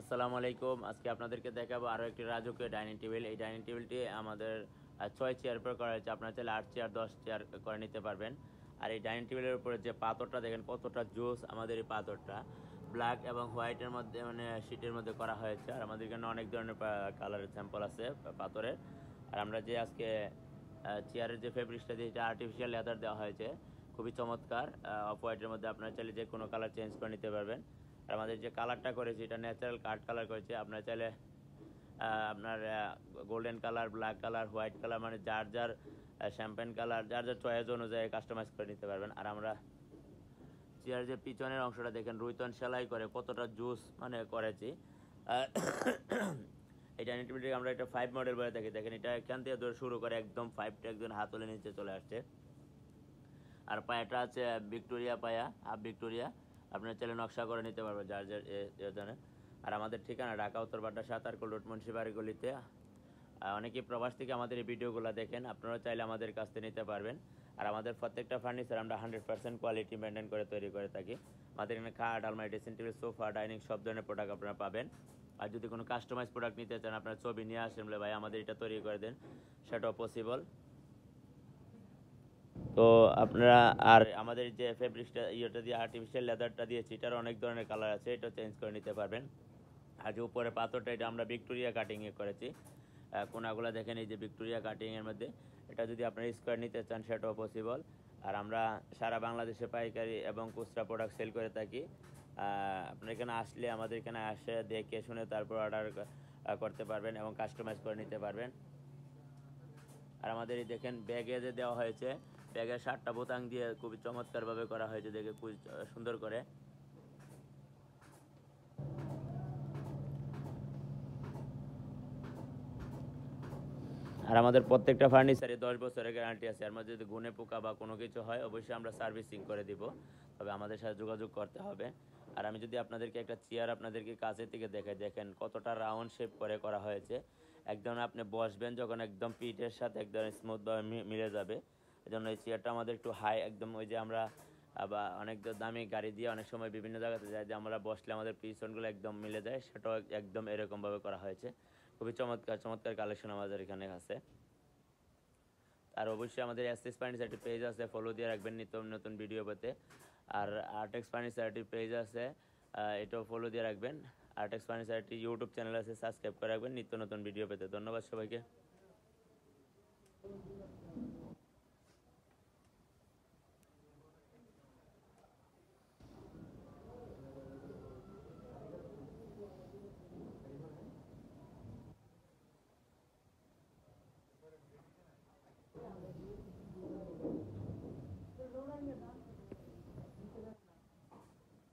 আসসালামু আলাইকুম। আজকে আপনাদেরকে দেখাবো আরও একটি রাজকীয় ডাইনিং টেবিল। এই ডাইনিং টেবিলটি আমাদের ৬ চেয়ার উপর করা হয়েছে। আপনারা চাইলে ৮ চেয়ার ১০ চেয়ার করে নিতে পারবেন। আর এই ডাইনিং টেবিলের উপরে যে পাথরটা দেখেন কতটা জোস, আমাদের এই পাথরটা ব্ল্যাক এবং হোয়াইটের মধ্যে মানে শীটের মধ্যে করা হয়েছে। আর আমাদের এখানে অনেক ধরনের কালারের স্যাম্পল আছে পাথরের। আর আমরা যে আজকে চেয়ারের যে ফেব্রিক্সটা দিয়ে এটা আর্টিফিশিয়াল লেদার দেওয়া হয়েছে, খুবই চমৎকার। অফ হোয়াইটের মধ্যে আপনারা চাইলে যে কোনো কালার চেঞ্জ করে নিতে পারবেন। আর আমাদের যে কালারটা করেছি এটা ন্যাচারাল কাঠ কালার করেছি। আপনারা চাইলে আপনার golden colour, black colour, white colour, মানে যার যার শ্যাম্পেন কালার, যার যার চয়েস অনুযায়ী কাস্টমাইজ করে নিতে পারবেন। আর আমরা চেয়ার যে পিছনের অংশটা দেখেন রুইতন সেলাই করে কতটা জুস মানে করেছি। এই ডাইনিং টেবিলটিকে আমরা একটা 5 মডেল বলে থাকি। দেখেন এটা এখান থেকে ধরে শুরু করে একদম 5টা একজন হাত তুলে নিচে চলে আসছে। আর পায়াটা আছে ভিক্টোরিয়া পায়া, হাফ ভিক্টোরিয়া। আপনারা চাইলে নকশা করে নিতে পারবেন যার যার ধরনের। আর আমাদের ঠিকানা ঢাকা উত্তর বাড্ডা সাতারকুল রোড মুন্সিবাড়ি গলিতে। অনেকেই প্রবাস থেকে আমাদের এই ভিডিওগুলো দেখেন, আপনারা চাইলে আমাদের কাছ থেকে নিতে পারবেন। আর আমাদের প্রত্যেকটা ফার্নিচার আমরা 100% কোয়ালিটি মেনটেন করে তৈরি করে থাকি। আমাদের এখানে খাট, আলমারি, ড্রেসিং টেবিল, সোফা, ডাইনিং সব ধরনের প্রোডাক্ট আপনারা পাবেন। আর যদি কোনো কাস্টমাইজ প্রোডাক্ট নিতে চান, আপনারা ছবি নিয়ে আসেন বলে ভাই আমাদের এটা তৈরি করে দেন, সেটাও পসিবল। তো আপনারা আর আমাদের যে ফেব্রিক্সটা ইয়েটা দিয়ে আর্টিফিশিয়াল লেদারটা দিয়েছি, এটার অনেক ধরনের কালার আছে, এটা চেঞ্জ করে নিতে পারবেন। আর যে উপরে পাথরটা এটা আমরা ভিক্টোরিয়া কাটিংয়ে করেছি। কোনাগুলো দেখেন এই যে ভিক্টোরিয়া কাটিংয়ের মধ্যে। এটা যদি আপনারা স্কোয়ার নিতে চান সেটাও পসিবল। আর আমরা সারা বাংলাদেশে পাইকারি এবং খুচরা প্রোডাক্ট সেল করে থাকি। আপনার এখানে আসলে আমাদের এখানে আসে দেখে শুনে তারপর অর্ডার করতে পারবেন এবং কাস্টমাইজ করে নিতে পারবেন। আর আমাদের এই দেখেন ব্যাগে যে দেওয়া হয়েছে, ব্যাগের 7টা বোতাম দিয়ে খুবই চমৎকারভাবে করা হয়েছে, দেখে খুব সুন্দর করে। আর আমাদের প্রত্যেকটা ফার্নিচারে 10 বছরের গ্যারান্টি আছে। আর মধ্যে যদি গুনে পোকা বা কোনো কিছু হয় অবশ্যই আমরা সার্ভিসিং করে দিব, তবে আমাদের সাথে যোগাযোগ করতে হবে। আর আমি যদি আপনাদেরকে একটা চেয়ার আপনাদেরকে কাছে থেকে দেখাই, দেখেন কতটা রাউন্ড শেপ করে করা হয়েছে। একদম আপনি বসবেন যখন একদম পিঠের সাথে একদম স্মুথভাবে মিলে যাবে। এই জন্য এই চেয়ারটা আমাদের একটু হাই, একদম ওই যে আমরা বা অনেক দামি গাড়ি দিয়ে অনেক সময় বিভিন্ন জায়গাতে যাই, যে আমরা বসলে আমাদের পিছনগুলো একদম মিলে যায়, সেটাও একদম এরকমভাবে করা হয়েছে। খুবই চমৎকার চমৎকার কালেকশন আমাদের এখানে আছে। আর অবশ্যই আমাদের এসএস ফার্নিচারটি পেজ আছে, ফলো দিয়ে রাখবেন নিত্য নতুন ভিডিও পেতে। আর আর্টেক্স ফার্নিচারটি পেজ আছে, এটাও ফলো দিয়ে রাখবেন। আর্টেক্স ফার্নিচারটি ইউটিউব চ্যানেল আছে, সাবস্ক্রাইব করে রাখবেন নিত্য নতুন ভিডিও পেতে। ধন্যবাদ সবাইকে।